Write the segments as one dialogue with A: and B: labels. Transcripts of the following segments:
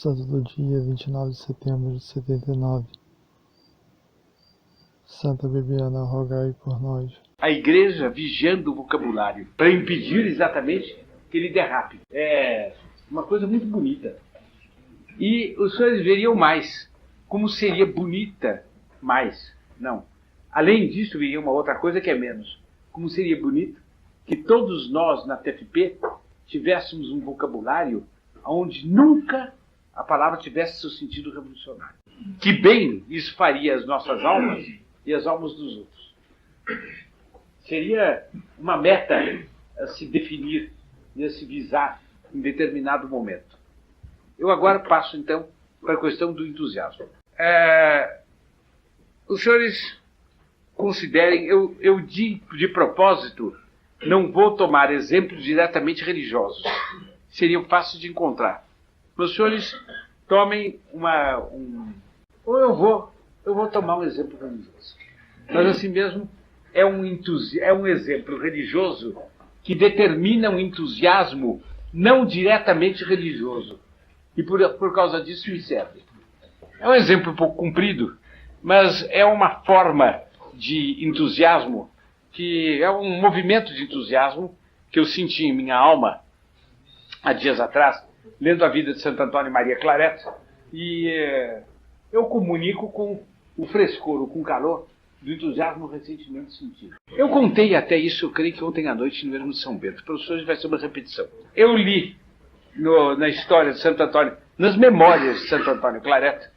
A: Santo do dia 29 de setembro de 79. Santa Bibiana, rogai por nós.
B: A igreja vigiando o vocabulário para impedir exatamente que ele derrape. É uma coisa muito bonita. E os senhores veriam mais, como seria bonita mais. Não. Além disso, viria uma outra coisa que é menos. Como seria bonito que todos nós na TFP tivéssemos um vocabulário onde nunca a palavra tivesse seu sentido revolucionário. Que bem isso faria as nossas almas e as almas dos outros. Seria uma meta a se definir e a se visar em determinado momento. Eu agora passo, então, para a questão do entusiasmo. Os senhores considerem, eu de propósito, não vou tomar exemplos diretamente religiosos. Seriam fáceis de encontrar. Os senhores tomem ou eu vou tomar um exemplo religioso. Mas assim mesmo é um exemplo religioso que determina um entusiasmo não diretamente religioso. E por causa disso me serve. É um exemplo um pouco comprido, mas é uma forma de entusiasmo, que é um movimento de entusiasmo que eu senti em minha alma há dias atrás, lendo a vida de Santo Antônio Maria Claret, e eu comunico com o frescor, com o calor do entusiasmo recentemente sentido. Eu contei até isso, eu creio que ontem à noite no Ermo de São Bento. Para os senhores vai ser uma repetição. Eu li na história de Santo Antônio, nas memórias de Santo Antônio Claret,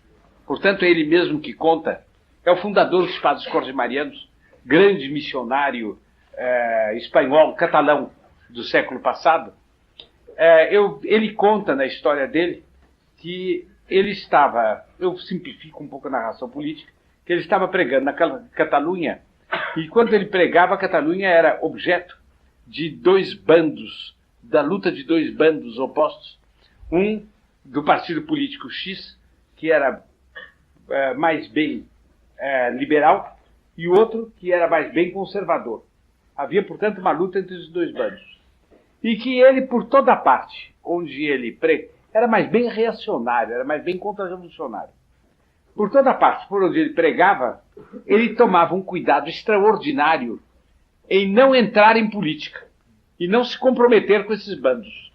B: portanto é ele mesmo que conta, é o fundador dos Padres Cordemarianos, grande missionário espanhol, catalão do século passado. Ele conta na história dele que ele estava, eu simplifico um pouco a narração política, que ele estava pregando na Catalunha, e quando ele pregava, a Catalunha era objeto de dois bandos, da luta de dois bandos opostos, um do partido político X, que era mais bem liberal, e o outro que era mais bem conservador. Havia, portanto, uma luta entre os dois bandos. E que ele, por toda parte, onde ele era mais bem reacionário, era mais bem contra-revolucionário. Por toda parte, por onde ele pregava, ele tomava um cuidado extraordinário em não entrar em política e não se comprometer com esses bandos.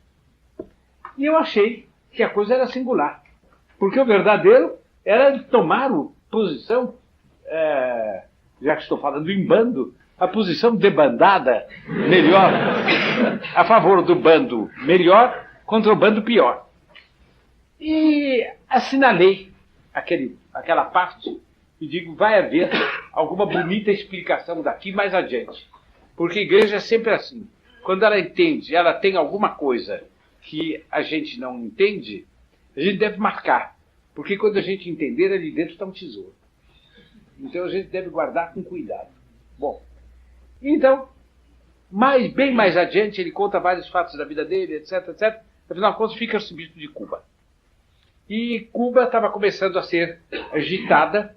B: E eu achei que a coisa era singular, porque o verdadeiro era tomar posição, já que estou falando em bando, a posição debandada melhor, a favor do bando melhor contra o bando pior. E assinalei aquela parte e digo, vai haver alguma bonita explicação daqui mais adiante. Porque a igreja é sempre assim. Quando ela entende, ela tem alguma coisa que a gente não entende, a gente deve marcar. Porque quando a gente entender, ali dentro está um tesouro. Então a gente deve guardar com cuidado. Bom, então, bem mais adiante, ele conta vários fatos da vida dele, etc, etc. Afinal de contas, fica arcebispo de Cuba. E Cuba estava começando a ser agitada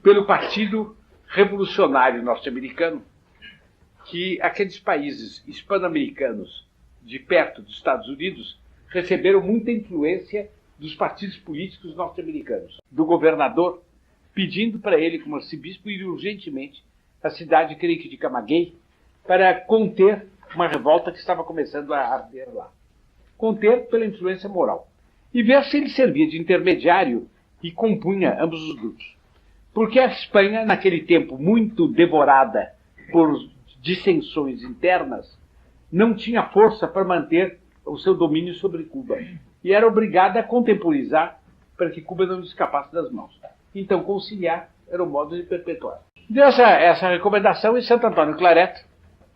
B: pelo Partido Revolucionário Norte-Americano, que aqueles países hispano-americanos de perto dos Estados Unidos receberam muita influência dos partidos políticos norte-americanos, do governador, pedindo para ele, como arcebispo, ir urgentemente à cidade, creio que de Camagüey, para conter uma revolta que estava começando a arder lá. Conter pela influência moral. E ver se ele servia de intermediário e compunha ambos os grupos. Porque a Espanha, naquele tempo muito devorada por dissensões internas, não tinha força para manter o seu domínio sobre Cuba. E era obrigada a contemporizar para que Cuba não escapasse das mãos. Então, conciliar era o modo de perpetuar. Deu essa recomendação e Santo Antônio Claret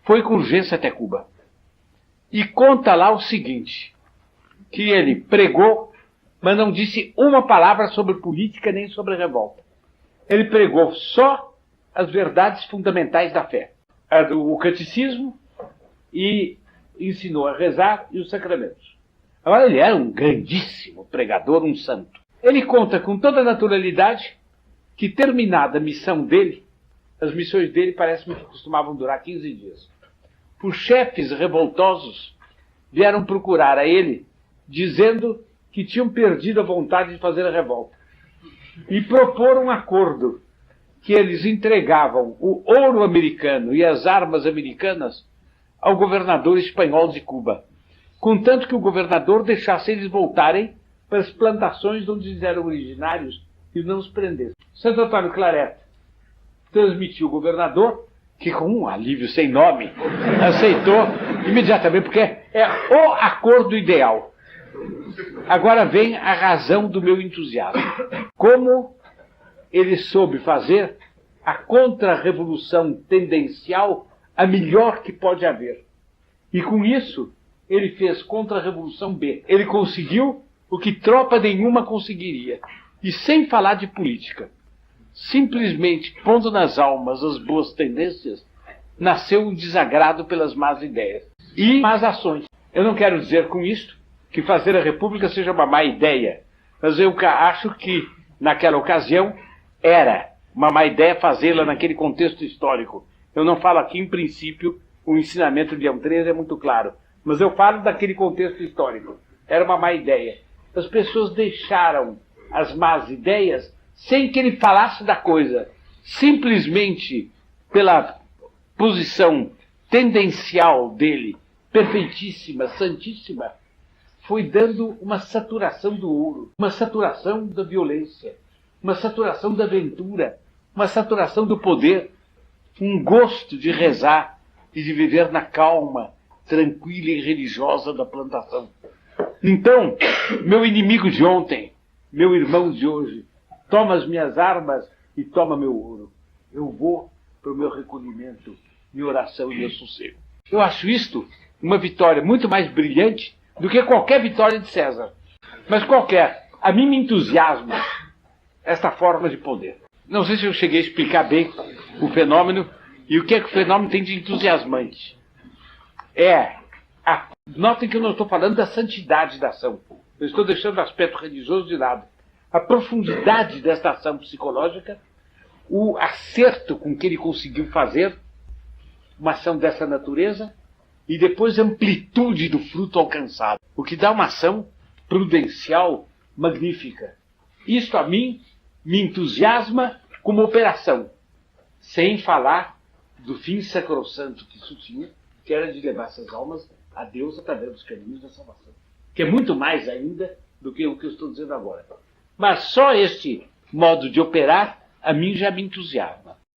B: foi com urgência até Cuba. E conta lá o seguinte, que ele pregou, mas não disse uma palavra sobre política nem sobre revolta. Ele pregou só as verdades fundamentais da fé, o catecismo, e ensinou a rezar e os sacramentos. Agora ele era um grandíssimo pregador, um santo. Ele conta com toda a naturalidade que, terminada a missão dele, as missões dele parece-me que costumavam durar 15 dias. Os chefes revoltosos vieram procurar a ele, dizendo que tinham perdido a vontade de fazer a revolta e propor um acordo que eles entregavam o ouro americano e as armas americanas ao governador espanhol de Cuba, contanto que o governador deixasse eles voltarem para as plantações de onde eles eram originários e não os prendesse. Santo Antônio Claret transmitiu ao governador, que com um alívio sem nome, aceitou imediatamente, porque é o acordo ideal. Agora vem a razão do meu entusiasmo. Como ele soube fazer a contra-revolução tendencial a melhor que pode haver. E com isso, ele fez contra-revolução B. Ele conseguiu o que tropa nenhuma conseguiria. E sem falar de política. Simplesmente pondo nas almas as boas tendências, nasceu um desagrado pelas más ideias e más ações. Eu não quero dizer com isto que fazer a República seja uma má ideia, mas eu acho que, naquela ocasião, era uma má ideia fazê-la naquele contexto histórico. Eu não falo aqui, em princípio, o ensinamento de Leão XIII é muito claro, mas eu falo daquele contexto histórico. Era uma má ideia. As pessoas deixaram as más ideias sem que ele falasse da coisa, simplesmente pela posição tendencial dele, perfeitíssima, santíssima, foi dando uma saturação do ouro, uma saturação da violência, uma saturação da aventura, uma saturação do poder, um gosto de rezar e de viver na calma, tranquila e religiosa da plantação. Então, meu inimigo de ontem, meu irmão de hoje, toma as minhas armas e toma meu ouro. Eu vou para o meu recolhimento, minha oração e meu sossego. Eu acho isto uma vitória muito mais brilhante do que qualquer vitória de César. Mas qualquer. A mim me entusiasma esta forma de poder. Não sei se eu cheguei a explicar bem o fenômeno e o que é que o fenômeno tem de entusiasmante. Notem que eu não estou falando da santidade da ação. Eu estou deixando o aspecto religioso de lado. A profundidade desta ação psicológica, o acerto com que ele conseguiu fazer uma ação dessa natureza e depois a amplitude do fruto alcançado, o que dá uma ação prudencial magnífica. Isto a mim me entusiasma como operação, sem falar do fim sacrossanto que isso tinha, que era de levar essas almas a Deus através dos caminhos da salvação, que é muito mais ainda do que o que eu estou dizendo agora. Mas só este modo de operar a mim já me entusiasma.